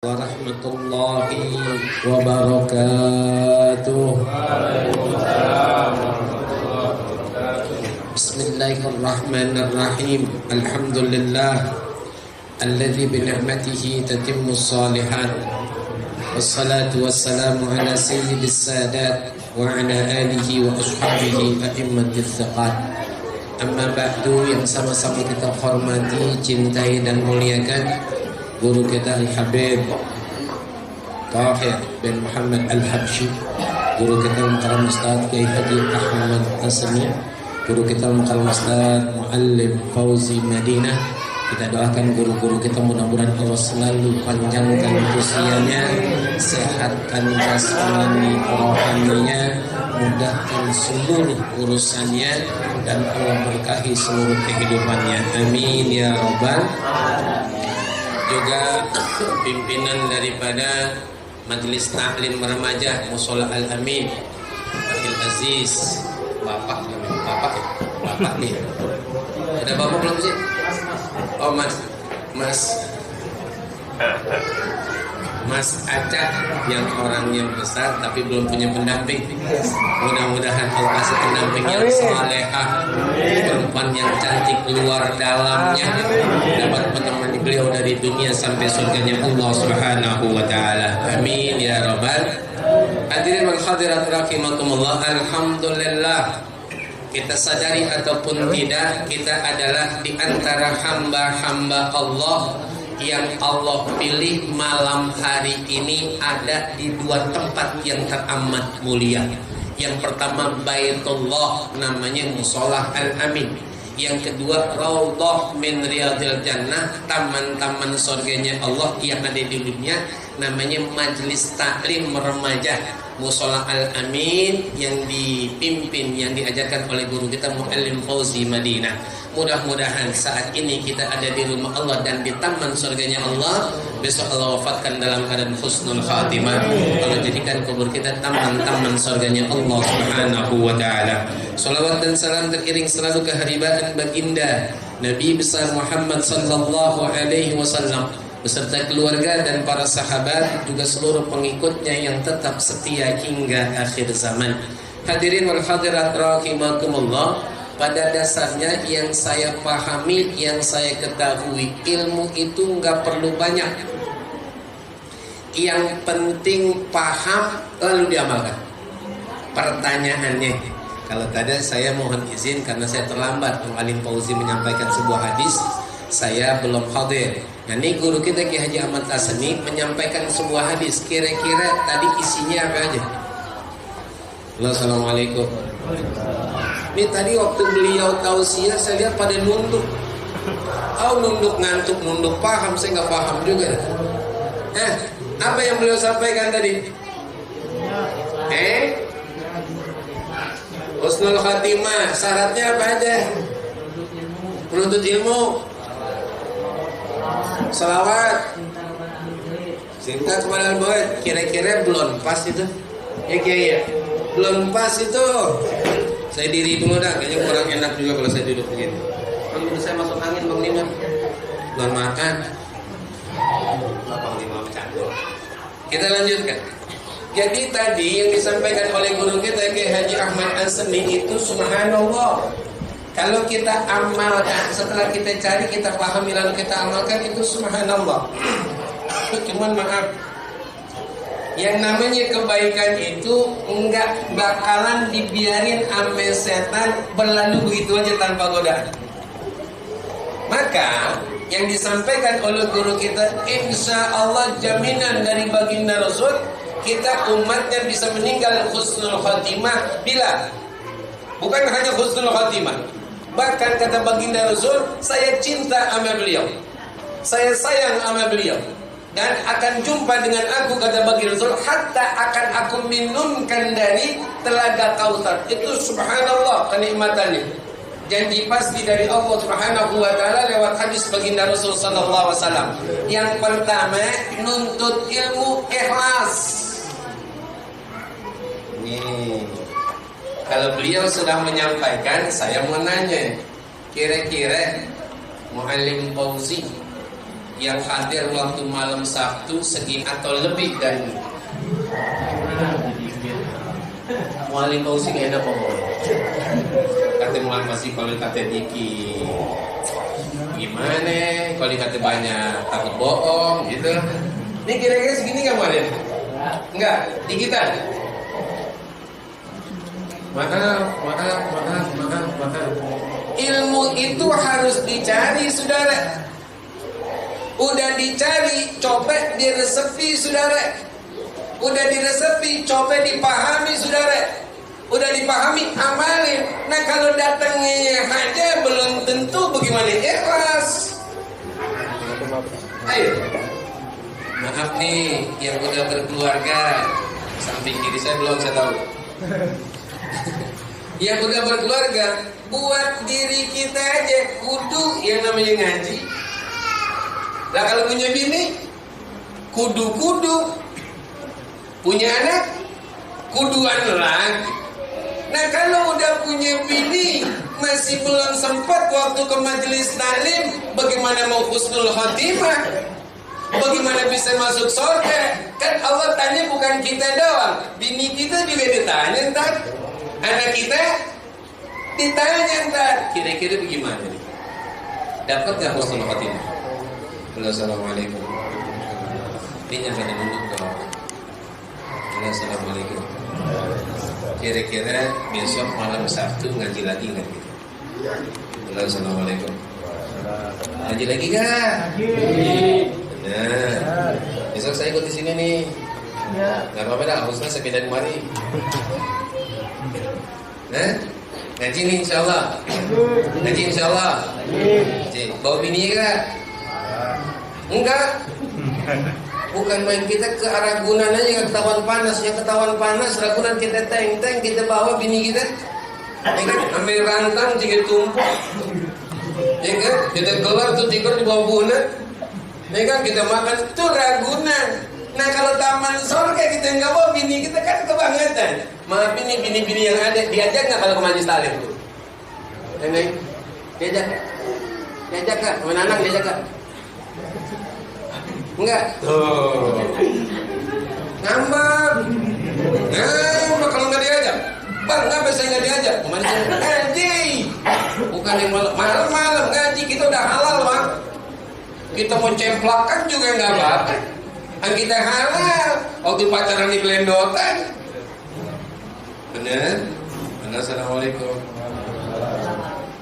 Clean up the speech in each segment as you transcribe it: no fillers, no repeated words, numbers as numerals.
warahmatullahi wabarakatuh. Bismillahirrahmanirrahim. Alhamdulillah alladzi bi ni'matihi tatimmus shalihat. Wassalatu wassalamu ala sayyidis sadat wa ala alihi wa ashabihi a'immatis thiqat. Amma ba'du, yang sama-sama kita hormati, cintai dan muliakan guru kita Al-Habib Tahir bin Muhammad Al-Habsyi, guru kita Mukarram Ustaz Kiai Haji Ahmad Asmi, guru kita Mukarram Ustaz Muallim Fauzi Madinah. Kita doakan guru-guru kita mudah-mudahan Allah selalu panjangkan usianya, sehatkan jasmani rohaninya, mudahkan seluruh urusannya, dan Allah berkahi seluruh kehidupannya. Amin ya rabbal. Juga pimpinan daripada Majelis Taklim Remaja Mushola Al-Amin, Abdul Aziz, Bapak nih. Ada Bapak belum sih? Oh Mas Acah yang orangnya besar tapi belum punya pendamping. Mudah-mudahan Allah kasih pendamping yang salehah, perempuan yang cantik luar dalamnya, dapat menemani beliau dari dunia sampai surganya Allah Subhanahu wa taala. Amin ya rabbal. Hadirin wal hadirat rahimakumullah. Alhamdulillah, kita sadari ataupun tidak, kita adalah di antara hamba-hamba Allah yang Allah pilih malam hari ini ada di dua tempat yang teramat mulia. Yang pertama Baitullah, namanya Mushola Al-Amin. Yang kedua Raudhah min Riyadil Jannah, taman-taman surganya Allah yang ada di dunia, namanya Majelis Taklim Remaja Mushola Al-Amin, yang dipimpin, yang diajarkan oleh guru kita Muallim Fauzi Madinah. Mudah-mudahan saat ini kita ada di rumah Allah dan di taman surganya Allah. Besok Allah wafatkan dalam keadaan husnul khatimah. Allah jadikan kubur kita taman-taman surganya Allah Subhanahu wa taala. Salawat dan salam teriring selalu keharibaan baginda Nabi besar Muhammad sallallahu alaihi wasallam beserta keluarga dan para sahabat, juga seluruh pengikutnya yang tetap setia hingga akhir zaman. Hadirin wal hadirat rahimakumullah. Pada dasarnya yang saya pahami, yang saya ketahui, ilmu itu nggak perlu banyak. Yang penting paham lalu diamalkan. Pertanyaannya, kalau tadi saya mohon izin karena saya terlambat, Muallim Fauzi menyampaikan sebuah hadis, saya belum hadir. Nah, ini guru kita Kiai Haji Ahmad Asmi menyampaikan sebuah hadis. Kira-kira tadi isinya apa aja? Halo, assalamualaikum. Ini tadi waktu beliau tausiah saya lihat pada nunduk. Nunduk ngantuk, nunduk paham, saya nggak paham juga. Apa yang beliau sampaikan tadi? Husnul khatimah, syaratnya apa aja? Menuntut ilmu, salawat, cinta kepada al-Bawad. Kira-kira belum pas itu? Ya Kiai ya? Belum pas itu. Saya diri dulu dah, kayaknya kurang enak juga kalau saya duduk begini. Kalau saya masuk angin Bang Lima, belum makan. Bang Lima bercanda. Kita lanjutkan. Jadi tadi yang disampaikan oleh guru kita Kiai Haji Ahmad Asmi itu subhanallah. Kalau kita amalkan, setelah kita cari, kita pahami lalu kita amalkan, itu subhanallah. Cuman maaf, yang namanya kebaikan itu enggak bakalan dibiarin ame setan berlalu begitu aja tanpa godaan. Maka yang disampaikan oleh guru kita, insya Allah jaminan dari baginda Rasul, kita umatnya bisa meninggal husnul khatimah bila bukan hanya husnul khatimah, bahkan kata baginda Rasul, saya cinta sama beliau, saya sayang sama beliau, dan akan jumpa dengan aku, kata baginda Rasul, hatta akan aku minumkan dari telaga Kautsar. Itu subhanallah kenikmatannya. Janji pasti dari Allah Subhanahu wa taala lewat hadis baginda Rasul sallallahu alaihi wasallam. Yang pertama, nuntut ilmu ikhlas. Nih, kalau beliau sudah menyampaikan, saya mau nanya, kira-kira Muallim Fauzi yang hadir waktu malam Sabtu segi atau lebih dari Wali Fauzi enak pokoknya. Kata mulan masih kalau kata diki gimana? Kalau dikata banyak takut bohong gitu. Ini kira-kira segini nggak Mulan? Enggak, dikitan. Maaf. Ilmu itu harus dicari, saudara. Udah dicari, coba diresepi, saudara. Udah diresepi, coba dipahami, saudara. Udah dipahami, amalin. Nah kalau datangnya aja belum tentu bagaimana ikhlas. Ayo. Maaf nih, yang udah berkeluarga. Samping kiri saya belum, saya tahu. Yang udah berkeluarga, buat diri kita aja kudu yang namanya ngaji. Lah kalau punya bini, kudu punya anak, kuduan lagi. Nah kalau udah punya bini, masih belum sempat waktu ke majelis taklim, bagaimana mau husnul khotimah? Bagaimana bisa masuk surga? Kan Allah tanya bukan kita doang, bini kita juga ditanya ntar, anak kita ditanya ntar. Kira-kira bagaimana nih? Dapat gak husnul khotimah? Assalamualaikum. Ini jangan duduk dong. Assalamualaikum. Kira-kira besok malam Sabtu ngaji lagi nggak gitu? Assalamualaikum. Ngaji lagi gak? Nah, besok saya ikut di sini nih. Gak apa-apa dah, harusnya saya pindah kemari. Nah, ngaji nih insyaallah. Ngaji insyaallah. Bawa bini gak? Enggak. Bukan main kita ke arah Ragunan aja ketahuan panas. Yang ketahuan panas Ragunan kita teng-teng, kita bawa bini kita. Ya kan, ambil rantang tiga tumpuk. Ya kan, kita gelar tuh tikar di bawah bunan. Ya kan, kita makan tuh Ragunan. Nah kalau taman surga kita nggak bawa bini kita kan kebangetan. Maaf ini bini-bini yang ada diajak nggak kalau ke majelis taklim tuh? Diajak kak, teman anak diajak kak. Enggak. Tuh. Ngambek kalau nggak diajak. Bang, kenapa saya nggak diajak? Kemana saya ngaji? Bukan yang malam-malam ngaji, kita udah halal bang. Kita mau cemplakan juga nggak apa-apa. Kan kita halal. Waktu pacaran di Belendotan. Bener? Assalamualaikum.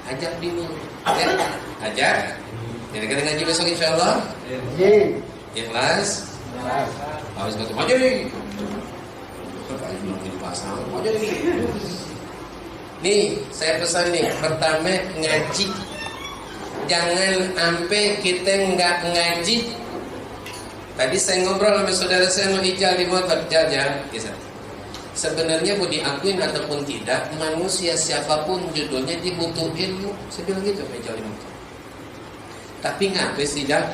Ajak dulu. Ya, ajak. Kira-kira ngaji besok insyaallah. Ikhlas. Harus ketemu aja nih. Nih, saya pesan nih. Pertama ngaji. Jangan sampai kita nggak ngaji. Tadi saya ngobrol sama saudara saya Ijal di motor jajan. Sebenarnya mau diakuin ataupun tidak, manusia siapapun judulnya dia butuh ilmu. Saya bilang gitu Ijal di motor. Tapi ngapain sih Jal?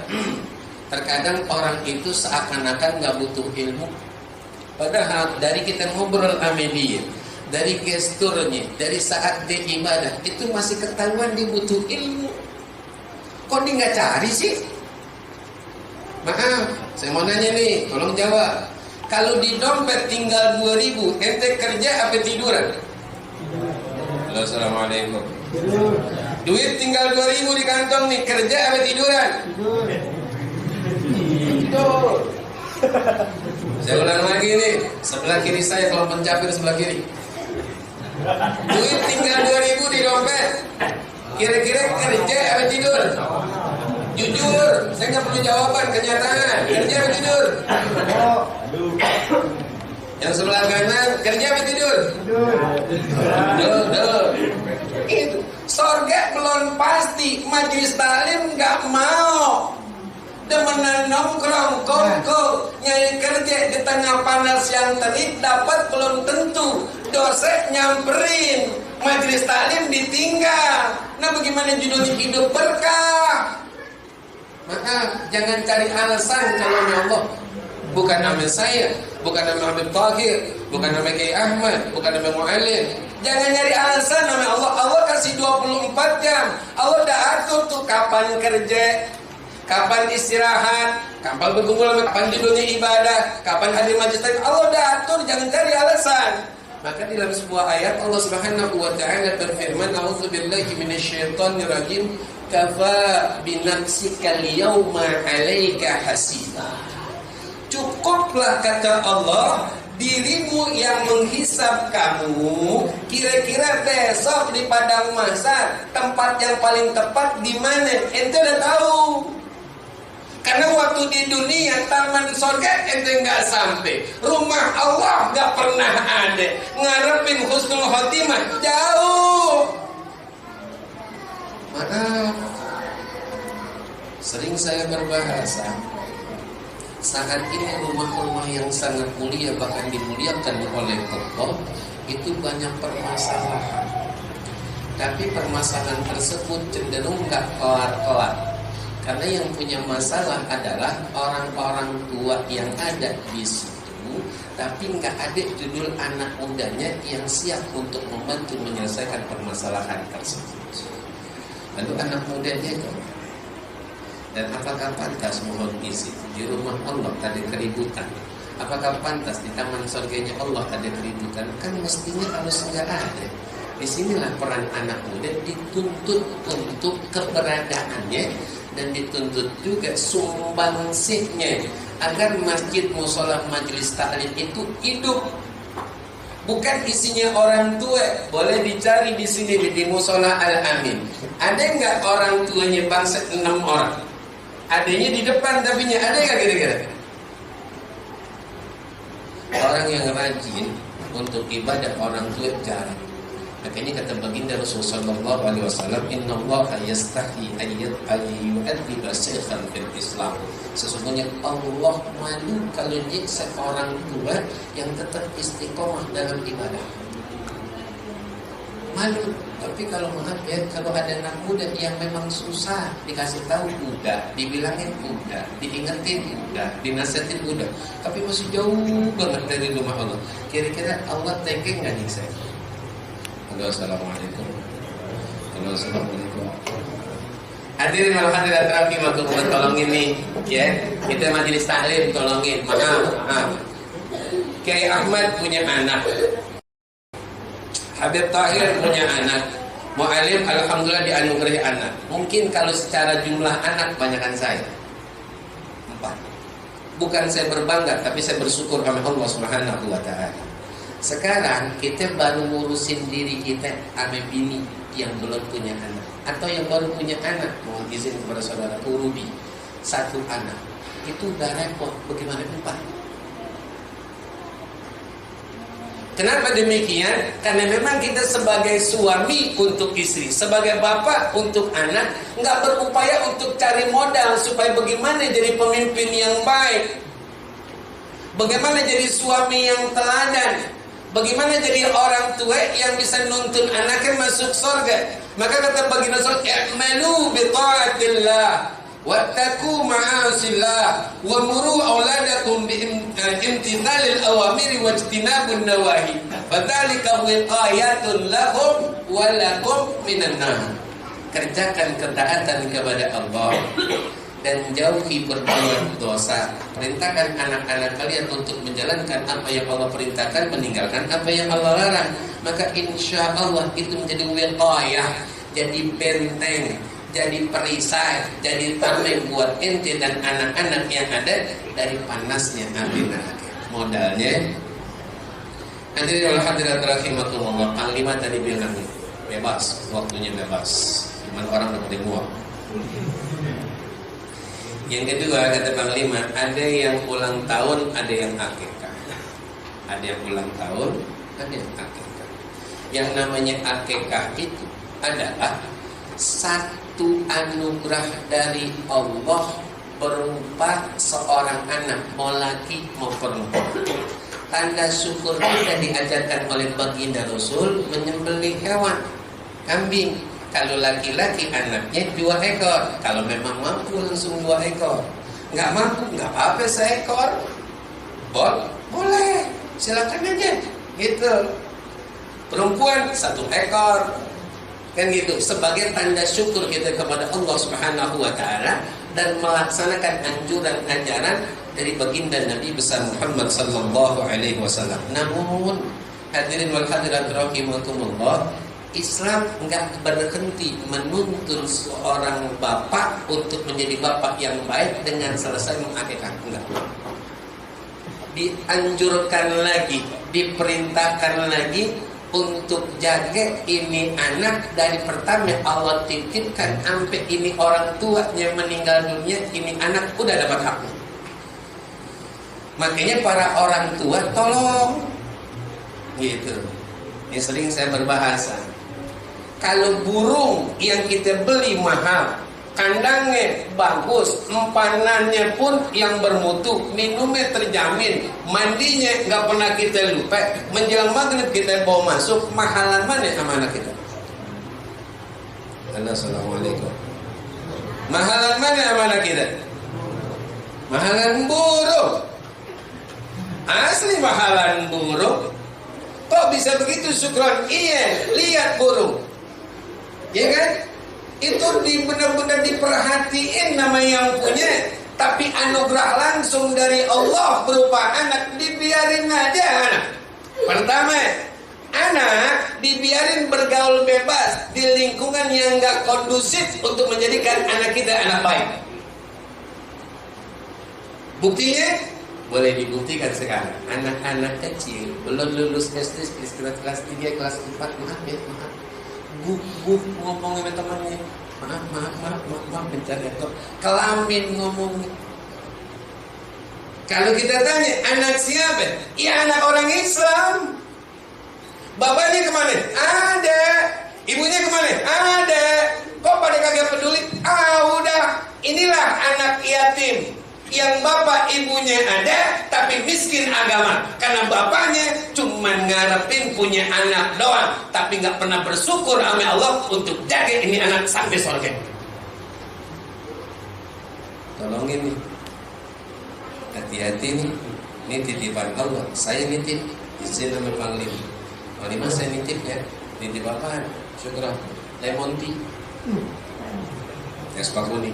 Terkadang orang itu seakan-akan nggak butuh ilmu. Padahal dari kita ngobrol sama dia, dari gesturnya, dari saat dia ibadah, itu masih ketahuan dia butuh ilmu. Kok dia nggak cari sih? Maaf, saya mau nanya nih, tolong jawab. Kalau di dompet tinggal 2.000, ente kerja apa tiduran? Halo, assalamualaikum. Duit tinggal 2.000 di kantong nih, kerja apa tiduran? Tidur. Saya ulang lagi nih, sebelah kiri saya kalau pencapir sebelah kiri. Duit tinggal 2.000 di dompet. Kira-kira kerja apa tidur? Jujur, saya nggak perlu jawaban, kenyataan. Kerja apa tidur? Yang sebelah kanan kerja apa tidur? Tidur. Itu surga belum pasti, majelis taklim nggak mau. Demenan nongkrong, kongko, nyari kerja di tengah panas yang terik dapat belum tentu. Dosen nyamperin, majelis taklim ditinggal. Nah bagaimana judulnya hidup berkah? Maaf, jangan cari alasan kalau Allah. Bukan nama saya, bukan nama Habib Tahir, bukan nama Kiai Ahmad, bukan nama Mu'alim. Jangan nyari alasan nama Allah. Allah kasih 24 jam. Allah udah atur tuh kapan kerja, kapan istirahat, kapan berkumpul, kapan judulnya ibadah, kapan hadir majelis taklim. Allah udah atur, jangan cari alasan. Maka di dalam sebuah ayat Allah Subhanahu wa taala berfirman, "A'udzubillahi minasyaitonirrajim. Kafa binafsika al-yawma 'alaika hasiba." Cukuplah kata Allah, dirimu yang menghisab kamu. Kira-kira besok di padang mahsyar tempat yang paling tepat di mana? Ente udah tahu. Karena waktu di dunia taman surga ente nggak sampai, rumah Allah nggak pernah ada, ngarepin husnul khotimah jauh. Maaf, sering saya berbahasa, saat ini rumah-rumah yang sangat mulia bahkan dimuliakan oleh Allah itu banyak permasalahan. Tapi permasalahan tersebut cenderung nggak kelar-kelar. Karena yang punya masalah adalah orang-orang tua yang ada di situ, tapi nggak ada judul anak mudanya yang siap untuk membantu menyelesaikan permasalahan tersebut. Lalu anak mudanya itu, dan apakah pantas mohon izin di rumah Allah ada keributan? Apakah pantas di taman surganya Allah ada keributan? Kan mestinya harus nggak ada. Disinilah peran anak muda dituntut untuk keberadaannya dan dituntut juga sumbangsihnya agar masjid, musola, majelis taklim itu hidup. Bukan isinya orang tua. Boleh dicari di sini di musola Al-Amin. Ada nggak orang tuanya bangsa 6 orang? Adanya di depan tapinya ada nggak kira-kira? Orang yang rajin untuk ibadah orang tua jarang. Makanya kata baginda Rasulullah sallallahu alaihi wasallam, "Innallaha yastahi ayyu'adhiba shaykhan fil Islam." Sesungguhnya Allah malu kalau nyiksa orang tua yang tetap istiqomah dalam ibadah. Malu. Tapi kalau maaf ya, kalau ada anak muda yang memang susah dikasih tahu udah, dibilangin udah, diingetin udah, dinasihatin udah, tapi masih jauh banget dari rumah Allah. Kira-kira Allah tega nggak nyiksa? Assalamualaikum. Assalamualaikum. Hadirin wal hadirat rahimakumullah, tolongin nih ya. Kita majelis taklim tolongin. Maaf. Kiai Ahmad punya anak. Habib Tahir punya anak. Mu'alim alhamdulillah dianugerahi anak. Mungkin kalau secara jumlah anak banyakan saya 4. Bukan saya berbangga, tapi saya bersyukur kepada Allah Subhanahu wa taala. Sekarang kita baru ngurusin diri kita sama bini yang belum punya anak, atau yang baru punya anak, mohon izin kepada saudara Ruby, 1 anak. Itu udah repot, bagaimana 4? Kenapa demikian? Karena memang kita sebagai suami untuk istri, sebagai bapak untuk anak, nggak berupaya untuk cari modal supaya bagaimana jadi pemimpin yang baik, bagaimana jadi suami yang teladan, bagaimana jadi orang tua yang bisa nuntun anaknya masuk surga. Maka kata baginda Rasul, "I'malu bi ta'atillah wattaqu ma'asillah wa muru auladakum bi imtithalil awamiri wajtinabun nawahi. Fadzalika wiqayatun lahum wa lakum minan nar." Kerjakan ketaatan kepada Allah dan jauhi berbuat dosa. Perintahkan anak-anak kalian untuk menjalankan apa yang Allah perintahkan, meninggalkan apa yang Allah larang. Maka insya Allah itu menjadi wiqayah, jadi benteng, jadi perisai, jadi tameng buat ente dan anak-anak yang ada dari panasnya api neraka. Modalnya, hadirin wal hadirat rahimakumullah, Panglima tadi bilang bebas, waktunya bebas. Cuman orang udah boleh muak. Yang kedua kata Panglima, ada yang ulang tahun, ada yang akikah. Ada yang ulang tahun, ada yang akikah. Yang namanya akikah itu adalah satu anugerah dari Allah berupa seorang anak, mau laki mau perempuan. Tanda syukur kita diajarkan oleh baginda Rasul menyembelih hewan, kambing. Kalau laki-laki anaknya 2 ekor. Kalau memang mampu langsung 2 ekor. Nggak mampu, nggak apa-apa 1 ekor. Boleh, silakan aja. Gitu. Perempuan 1 ekor. Kan gitu. Sebagai tanda syukur kita kepada Allah Subhanahu wa taala dan melaksanakan anjuran ajaran dari baginda Nabi besar Muhammad sallallahu alaihi wasallam. Namun hadirin wal hadirat rahimakumullah, Islam enggak berhenti menuntun seorang bapak untuk menjadi bapak yang baik dengan selesai mengakikah. Enggak. Dianjurkan lagi, diperintahkan lagi untuk jaga ini anak dari pertama Allah titipkan sampai ini orang tuanya meninggal dunia, ini anak udah dapat haknya. Makanya para orang tua tolong gitu. Ini sering saya berbahasa. Kalau burung yang kita beli mahal, kandangnya bagus, empanannya pun yang bermutu, minumnya terjamin, mandinya nggak pernah kita lupa, menjelang maghrib kita bawa masuk, mahalan mana sama anak kita? Assalamualaikum. Mahalan mana sama anak kita? Mahalan burung. Asli mahalan burung. Kok bisa begitu Syukron? Iya, lihat burung, ya kan? Itu benar-benar diperhatiin nama yang punya. Tapi anugerah langsung dari Allah berupa anak, dibiarin aja anak. Pertama, anak dibiarin bergaul bebas di lingkungan yang gak kondusif untuk menjadikan anak kita anak baik. Buktinya boleh dibuktikan sekarang. Anak-anak kecil belum lulus SD, kelas 3, kelas 4, maaf ya, maaf. Guf ngomong sama temannya, maaf mencari kok kelamin ngomong. Kalau kita tanya anak siapa? Ya anak orang Islam. Bapaknya kemana? Ada. Ibunya kemana? Ada. Kok pada kagak peduli? Udah. Inilah anak yatim yang bapak ibunya ada tapi miskin agama, karena bapaknya cuma ngarepin punya anak doang tapi nggak pernah bersyukur sama Allah untuk jaga ini anak sampai surga. Tolongin nih, hati-hati nih, ini titipan Allah. Saya nitip izin sama Panglima saya nitip ya, nitip apaan? Syukur lemon tea, es pak kuning,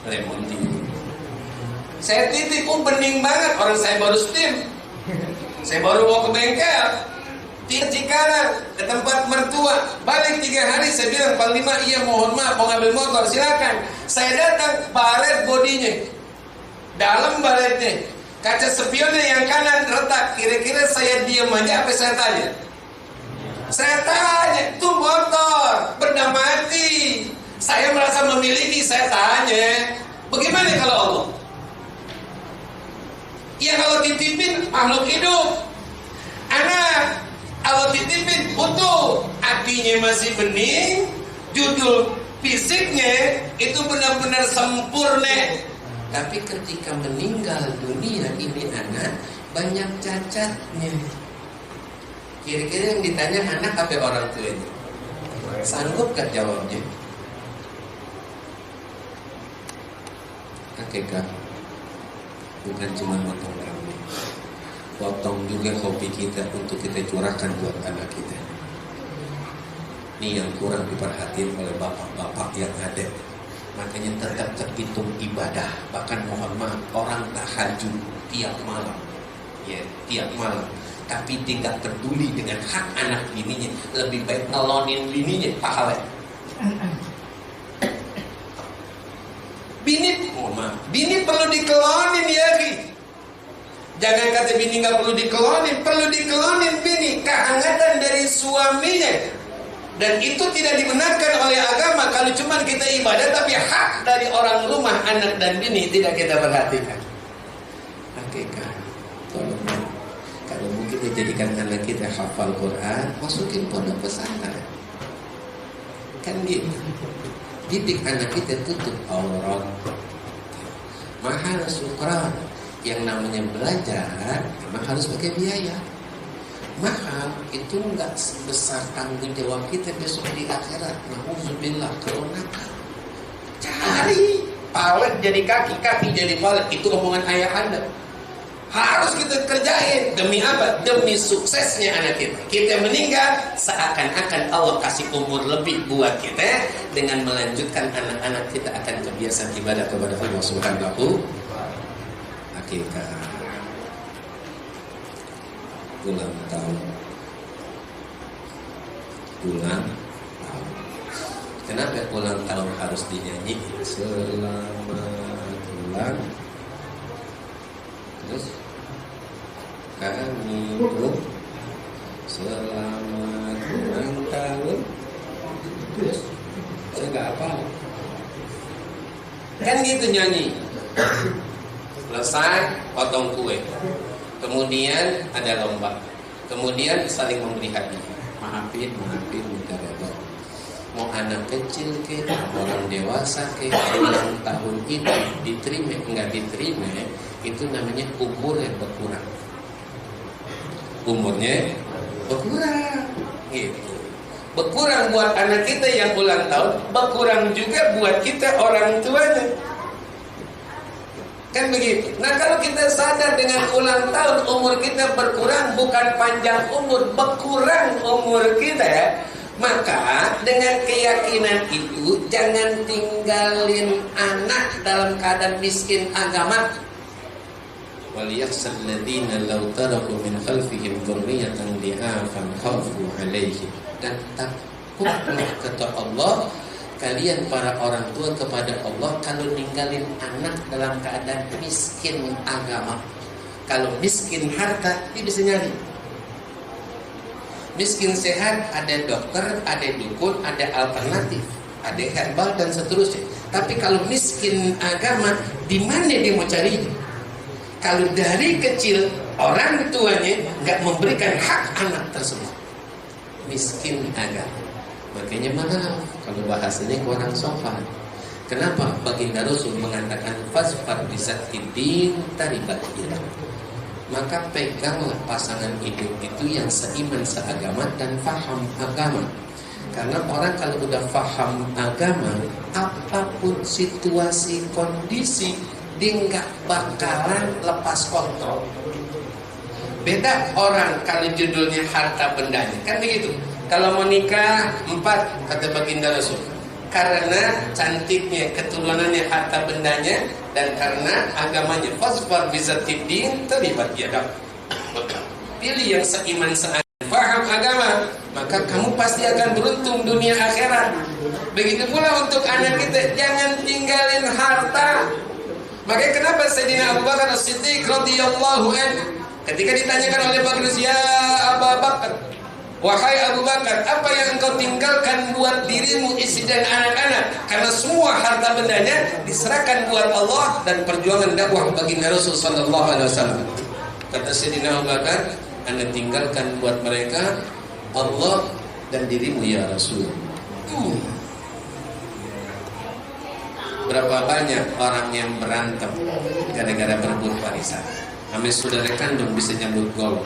lemon tea. Saya titip, bening banget. Orang saya baru steam, saya baru mau ke bengkel, di kanan ke tempat mertua. Balik 3 hari, saya bilang Panglima, iya mohon maaf mau ngambil motor, silakan. Saya datang, baret bodinya, dalam baretnya, kaca spionnya yang kanan retak. Kira-kira saya diam aja apa saya tanya? Saya tanya, tuh motor benda mati, saya merasa memiliki. Saya tanya, bagaimana kalau Allah? Ya kalau titipin makhluk hidup, anak kalau titipin utuh, hatinya masih bening, judul fisiknya itu benar-benar sempurna. Tapi ketika meninggal dunia ini anak banyak cacatnya. Kira-kira yang ditanya anak apa orang tuanya? Sanggup gak jawabnya? Akikah bukan cuma potong rambut, potong juga hobi kita untuk kita curahkan buat anak kita. Ini yang kurang diperhatiin oleh bapak-bapak yang ada. Makanya tetap terhitung ibadah. Bahkan mohon maaf, orang tahajud tiap malam, ya tiap malam, tapi tidak peduli dengan hak anak bininya. Lebih baik ngelonin bininya pahala. Bini perlu dikelonin ya, jangan kata bini nggak perlu dikelonin bini, kehangatan dari suaminya. Dan itu tidak dibenarkan oleh agama kalau cuma kita ibadah tapi hak dari orang rumah, anak dan bini tidak kita perhatikan. Hakikah, tolong kalau mungkin dijadikan anak kita hafal Quran, masukin pondok pesantren, kan gitu. Didik anak kita tutup aurat. Mahal Syukron. Yang namanya belajar memang harus pakai biaya. Mahal itu enggak sebesar tanggung jawab kita besok di akhirat. Nauzubillah, kalau nakal cari palet jadi kaki, kaki jadi palet. Itu omongan ayah Anda. Harus kita kerjain. Demi apa? Demi suksesnya anak kita. Kita meninggal, seakan-akan Allah kasih umur lebih buat kita dengan melanjutkan anak-anak kita akan kebiasaan ibadah kepada Allah Subhanahu. Akikah, ulang tahun, ulang tahun. Kenapa ulang tahun harus dinyanyi? Selamat ulang. Terus kami selamat ulang tahun. Terus saya nggak apa, kan gitu nyanyi. Selesai potong kue, kemudian ada lomba, kemudian saling memberi hadiah. Maafin minta redha. Mau anak kecil ke, orang dewasa ke, ulang tahun itu diterima enggak diterima, itu namanya umur yang berkurang. Umurnya berkurang, gitu. Berkurang buat anak kita yang ulang tahun, berkurang juga buat kita orang tuanya. Kan begitu. Nah, kalau kita sadar dengan ulang tahun umur kita berkurang, bukan panjang umur, berkurang umur kita, maka dengan keyakinan itu jangan tinggalin anak dalam keadaan miskin agama. وَلْيَخْشَى الَّذِينَ لَوْ تَرَكُوا مِنْ خَلْفِهِمْ ذُرِّيَّةً ضِعَافًا خَافُوا عَلَيْهِمْ. Dan takutlah kata Allah kalian para orang tua kepada Allah kalau ninggalin anak dalam keadaan miskin agama. Kalau miskin harta dia bisa nyari. Miskin sehat ada dokter, ada dukun, ada alternatif, ada herbal dan seterusnya. Tapi kalau miskin agama, di mana dia mau cari? Kalau dari kecil orang tuanya nggak memberikan hak anak tersebut, miskin agama. Makanya maaf kalau bahasanya kurang sopan. Kenapa? Baginda Rasul mengatakan fasfar bisattidin taribat yadak. Maka peganglah pasangan hidup itu yang seiman seagama dan faham agama. Karena orang kalau udah faham agama, apapun situasi kondisi dia nggak bakalan lepas kontrol. Beda orang kalau judulnya harta bendanya, kan begitu. Kalau mau nikah 4 kata baginda Rasul, karena cantiknya, keturunannya, harta bendanya, dan karena agamanya. Fasfar bizattidin taribat yadak. Pilih yang seiman seagama, paham agama, maka kamu pasti akan beruntung dunia akhirat. Begitu pula untuk anak kita, jangan tinggalin harta. Makanya kenapa Sayyidina Abu Bakar As-Siddiq radhiyallahu anhu ketika ditanyakan oleh Baghdad, ya Abu Bakar, wahai Abu Bakar, apa yang engkau tinggalkan buat dirimu, istri dan anak-anak? Karena semua harta bendanya diserahkan buat Allah dan perjuangan dakwah baginda Rasul sallallahu alaihi wasallam. Kata Sayyidina Abu Bakar, Anda tinggalkan buat mereka Allah dan dirimu ya Rasul. Berapa banyak orang yang berantem gara-gara berebut warisan. Sampai saudara kandung bisa nyambut gol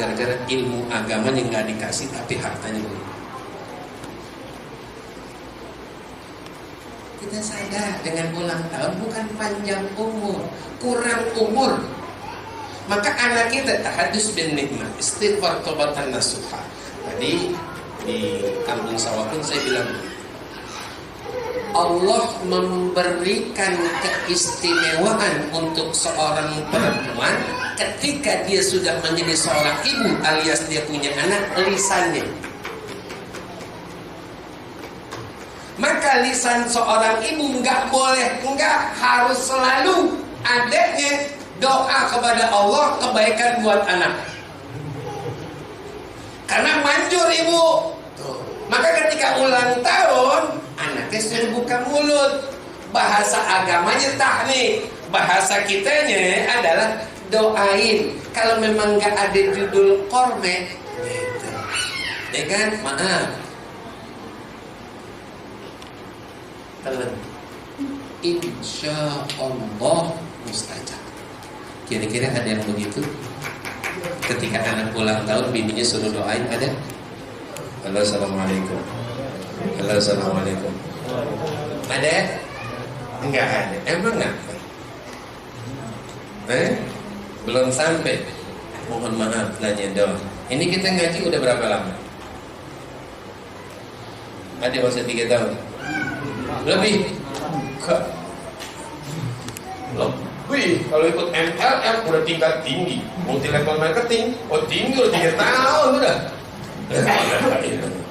gara-gara ilmu agamanya nggak dikasih tapi hartanya belum. Kita sadar dengan ulang tahun bukan panjang umur, kurang umur. Maka anak kita tahadus bin nikmat, istighfar taubatan nasuha. Tadi di kampung sawah pun saya bilang, Allah memberikan keistimewaan untuk seorang perempuan ketika dia sudah menjadi seorang ibu alias dia punya anak, lisannya. Maka lisan seorang ibu nggak harus selalu adanya doa kepada Allah kebaikan buat anak. Karena manjur ibu. Maka ketika ulang tahun, anaknya suruh buka mulut. Bahasa agamanya tahmid, bahasa kitanya adalah doain. Kalau memang nggak ada judul kormek, gitu. Ya kan? Maaf. Telan. Insya Allah mustajab. Kira-kira ada yang begitu? Ketika anak ulang tahun, bininya suruh doain, ada? Halo, assalamualaikum. Halo, assalamualaikum. Ada? Enggak ada. Emang enggak? belum sampai. Mohon maaf nanya dong. Ini kita ngaji udah berapa lama? Ada masa 3 tahun? Lebih? Lebih. Kalau ikut MLM udah tingkat tinggi, multi level marketing, tinggi udah 3 tahun udah.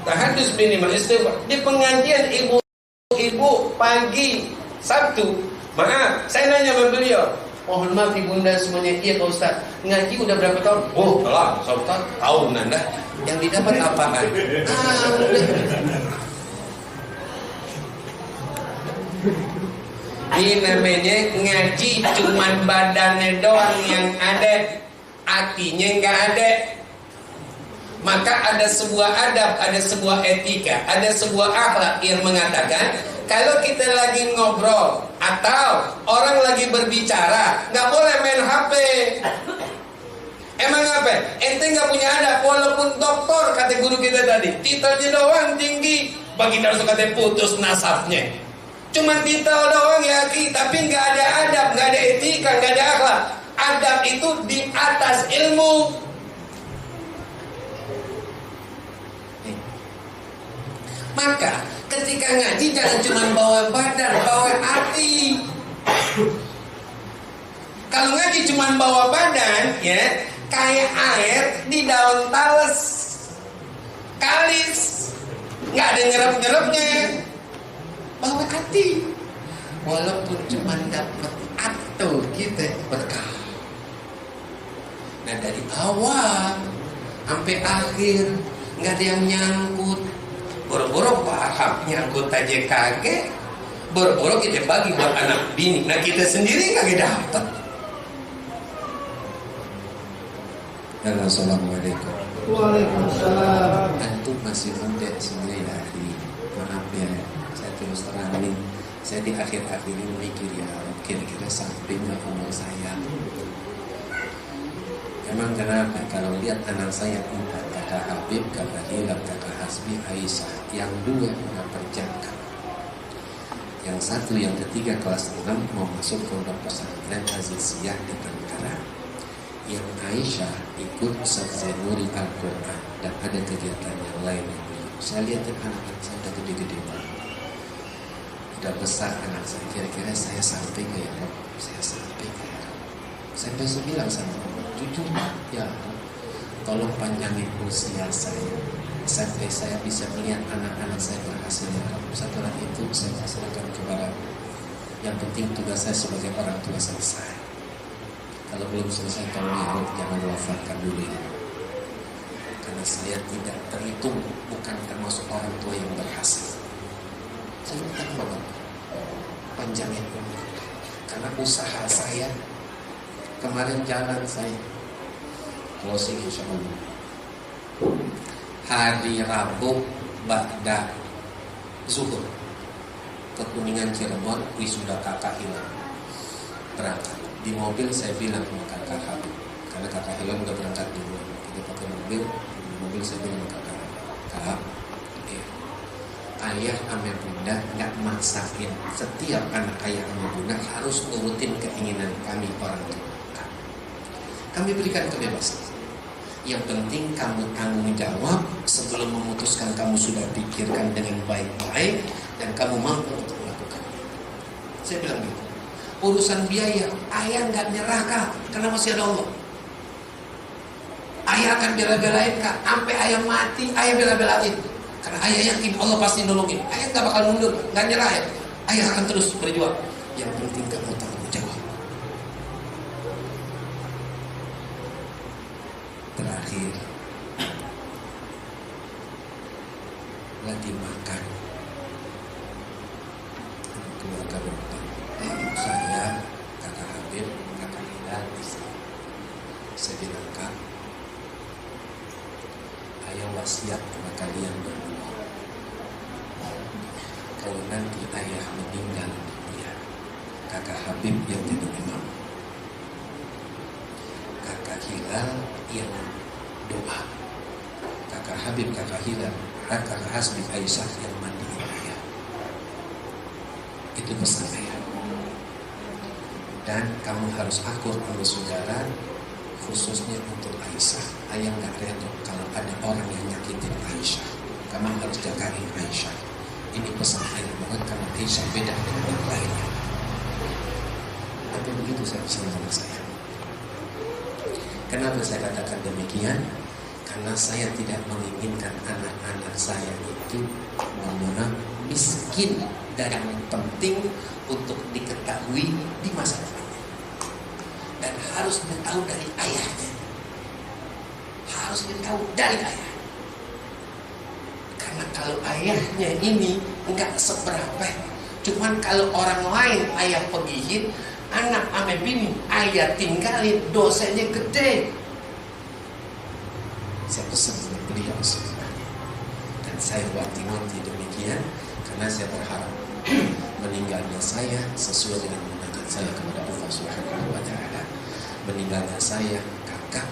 Tahadus minimal istighfar. Di pengajian ibu-ibu pagi Sabtu. Maaf, saya nanya sama beliau. Mohon maaf ibunda semuanya. Iya Pak Ustaz, ngaji udah berapa tahun? Oh telah, Ustaz, tahunan dah. Yang didapat apaan? Ini namanya ngaji cuman badannya doang yang ada, hatinya nggak ada. Maka ada sebuah adab, ada sebuah etika, ada sebuah akhlak yang mengatakan kalau kita lagi ngobrol atau orang lagi berbicara, nggak boleh main HP. Emang apa? Ente nggak punya adab, walaupun doktor kata guru kita tadi, titelnya doang tinggi, bagi harus kata putus nasabnya. Cuman titel doang ya Ki, tapi nggak ada adab, nggak ada etika, nggak ada akhlak. Adab itu di atas ilmu. Maka ketika ngaji jangan cuma bawa badan, bawa hati. Kalau ngaji cuma bawa badan, ya kayak air di daun talas, kalis, nggak ada nyerap-nyerapnya. Bawa hati, walaupun cuma dapat atau kita berkah. Nah dari awal sampai akhir nggak ada yang nyangkut. Boro-boro paham nyangkut aja kagak, boro-boro kita bagi buat anak bini, nah kita sendiri kagak dapat. Halo, assalamualaikum. Waalaikumsalam. Antum masih muda sendiri hari, maaf ya, saya terus terang nih, saya di akhir-akhir ini mikir ya, kira-kira sampai nggak umur saya. Emang kenapa? Kalau lihat anak saya 4, kakak Habib, kakak Hilal, kakak Hasbi, Aisyah, yang 2 pernah perjangkap, yang 1, yang ketiga kelas 6 mau masuk ke pesantren Aziziyah di Bangkalan, yang Aisyah ikut Ustaz Zainuri Al-Quran dan ada kegiatan yang lain. Saya lihat anak-anak saya udah gede-gede banget, udah besar anak saya. Kira-kira saya sampai kayak apa? Saya sampai kayak apa? Saya bisa bilang sama Allah, jujur ya, tolong panjangin usia saya sampai saya bisa melihat anak-anak saya berhasil. Setelah itu saya serahkan kepada yang penting tugas saya sebagai orang tua selesai. Kalau belum selesai tolong ya Allah jangan wafatkan dulu ya, karena saya tidak terhitung, bukan termasuk orang tua yang berhasil. Saya minta tolong panjangin umur, karena usaha saya kemarin jalan saya closing insya Allah hari Rabu ba'da zuhur ke Kuningan Cirebon, wisuda kakak hilang. Berangkat di mobil saya bilang sama kakak Habib, karena kakak hilang udah berangkat dulu, kita pakai mobil. Di mobil saya bilang sama kakak, Kak, ayah sama bunda nggak maksain. Setiap anak ayah sama bunda harus nurutin keinginan kami orang tua. Kami berikan kebebasan. Yang penting kamu tanggung jawab. Sebelum memutuskan kamu sudah pikirkan dengan baik-baik dan kamu mampu untuk melakukan. Saya bilang gitu. Urusan biaya ayah nggak nyerah Kak, karena masih ada Allah. Ayah akan bela-belain Kak, sampai ayah mati ayah bela-belain, karena ayah yakin Allah pasti nolongin. Ayah nggak bakal mundur, nggak nyerah ya. Ayah akan terus berjuang. Yang penting kamu tanggung jawab. Terakhir lagi makan keluarga berempat, saya, kakak Habib, kakak Hilal, istri. Saya bilang Kak, ayah wasiat sama kalian berdua, kalau nanti ayah meninggal dunia, kakak Habib yang jadi imam, kakak Hilal yang doa, kakak Habib, kakak Hilal, kakak Hasbi, Aisyah yang mandiin ayah. Itu pesan ayah. Dan kamu harus akur sama saudara, khususnya untuk Aisyah. Ayah nggak rela kalau ada orang yang nyakitin Aisyah. Kamu harus jagain Aisyah. Ini pesan ayah banget karena Aisyah beda dengan yang lainnya. Tapi begitu saya pesan sama saya. Kenapa saya katakan demikian? Karena saya tidak menginginkan anak-anak saya itu benar miskin dan yang penting untuk diketahui di masa depan. Dan harus ditahu dari ayahnya. Harus ditahu dari ayah. Karena kalau ayahnya ini enggak seberapa, cuman kalau orang lain ayah pegihin, anak ame bini ayah tinggalin, dosanya gede. Saya pesan sama beliau sebenarnya, dan saya wanti-wanti demikian karena saya berharap meninggalnya saya sesuai dengan munajat saya kepada Allah Subhanahu wa Ta'ala. Meninggalnya saya kakak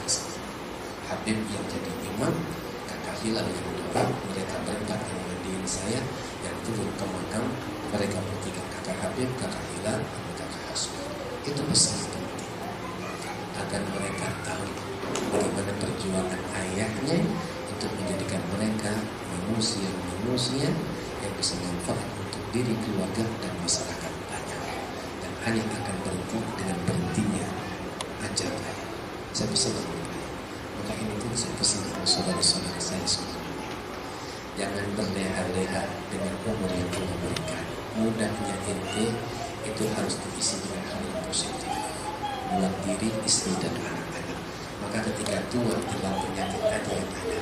Habib yang jadi imam, kakak Hilal yang doa, mereka berempat yang mandiin saya, yang turun ke makam mereka bertiga, kakak Habib, kakak Hilal, dan kakak Hasbi. Itu pesan penting agar mereka tahu bagaimana perjuangan ayahnya untuk menjadikan mereka manusia yang bisa manfaat untuk diri, keluarga, dan masyarakat banyak. Dan hanya akan berhenti dengan berhentinya ajar ayah. Saya pesan sama ayah. Maka ini pun saya pesan sama saudara-saudara saya semua. Jangan berleha-leha dengan umur yang Allah berikan. Mudahnya ente itu harus diisi dengan hal yang positif buat diri, istri, dan anak-anak. Maka ketika tua hilang penyakit tadi yang ada,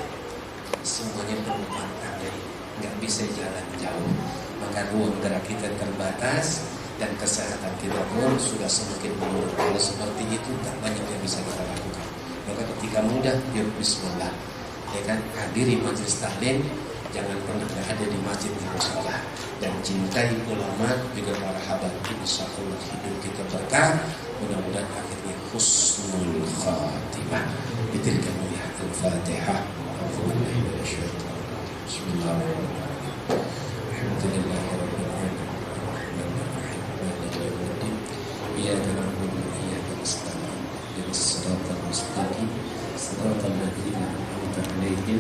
semuanya perlu pantangan, nggak bisa jalan jauh. Maka ruang gerak kita terbatas dan kesehatan kita pun sudah semakin menurun. Kalau seperti itu tak banyak yang bisa kita lakukan. Maka ketika muda, yuk bismillah, ya kan, hadiri majelis taklim, jangan pernah berada di masjid yang salah, dan cintai ulama juga para habaib. Insyaallah hidup kita berkah, mudah-mudahan akhirnya husnul khatimah. Bitilka mulia al-Fatihah. Bismillahirrahmanirrahim. Alhamdulillahirabbil alamin. Maliki yaumiddin. Iyyaka na'budu wa iyyaka nasta'in. Ihdinas siratal mustaqim. Siratal ladzina an'amta 'alaihim